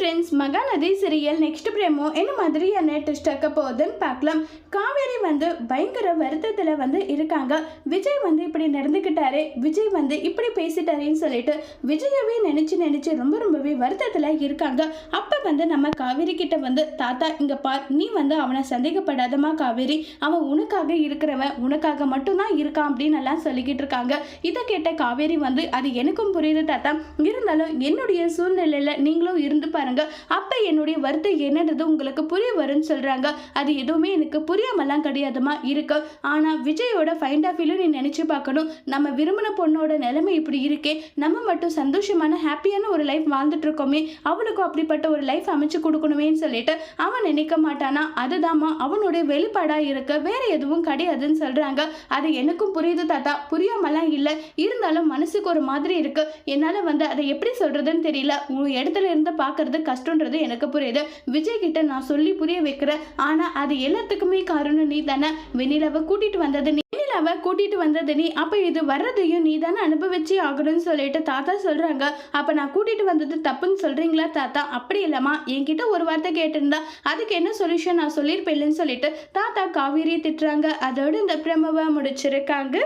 Friends, Mahanadi serial next பிரேமோ என்ன மாதிரியான twist ஆக்க போகுதுன்னு பார்க்கலாம். காவேரி பயங்கர வருத்தத்தில் இருக்காங்க. விஜய் இப்படி நடந்துக்கிட்டாரு, விஜய் இப்படி சொல்லிட்டு விஜயவே நினைச்சு ரொம்ப ரொம்பவே வருத்தத்தில் இருக்காங்க. அப்போ நம்ம காவேரி கிட்ட தாத்தா இங்க பார், நீ அவனை சந்தேகப்படாதமா காவேரி, அவன் உனக்காக இருக்கிறவன், உனக்காக மட்டும்தான் இருக்கான் அப்படின்னு எல்லாம் சொல்லிக்கிட்டு இருக்காங்க. இதை கேட்ட காவேரி அது எனக்கும் புரியுது தாத்தா, இருந்தாலும் என்னுடைய சூழ்நிலையில நீங்களும் இருந்து பாருங்க, அப்ப என்னுடைய வருத்தம் என்னன்றது உங்களுக்கு புரிய வரும்னு சொல்றாங்க. அது எதுவுமே எனக்கு புரியாமலாம் கிடையாதுமா இருக்கு. ஆனா விஜயோட ஃபைண்ட் ஆஃப் வியூ நீ நினைச்சு பார்க்கணும். நம்ம விரும்பின பொண்ணோட நிலைமை இப்படி இருக்கே, நம்ம மட்டும் சந்தோஷமான ஹாப்பியான ஒரு லைஃப் வாழ்ந்துட்டு இருக்கோமே, அவனுக்கும் அப்படிப்பட்ட ஒரு லைஃப் அமைச்சு கொடுக்கணுமேன்னு சொல்லிட்டு அவன் நினைக்க மாட்டானா? அதுதாம்மா அவனுடைய வெளிப்பாடா இருக்கு, வேற எதுவும் கிடையாதுன்னு சொல்றாங்க. அது எனக்கும் புரியுது தாத்தா, புரியாமலாம் இல்லை, இருந்தாலும் மனசுக்கு ஒரு மாதிரி இருக்கு. என்னால அதை எப்படி சொல்றதுன்னு தெரியல. உன் இடத்துல இருந்து பார்க்கறது கஷ்டன்றது எனக்கு புரியுது. விஜய் கிட்ட நான் சொல்லி புரிய வைக்கிறேன். ஆனா அது எல்லாத்துக்குமே காரணம் நீ தானே. வெண்ணிலாவை கூட்டிட்டு வந்தது நீ, அப்ப இது வர்றதையும் நீ தானே அனுபவிச்சு ஆகணும்னு சொல்லிட்டு தாத்தா சொல்றாங்க. அப்ப நான் கூட்டிட்டு வந்தது தப்புன்னு சொல்றீங்களா தாத்தா? அப்படி இல்லம்மா, என்கிட்ட ஒரு வார்த்தை கேட்டிருந்தா அதுக்கு என்ன சொல்யூஷன் நான் சொல்லியிருப்பேன்னு சொல்லிட்டு தாத்தா காவேரி திட்டுறாங்க. அதோடு இந்த பிரமவை முடிச்சிருக்காங்க.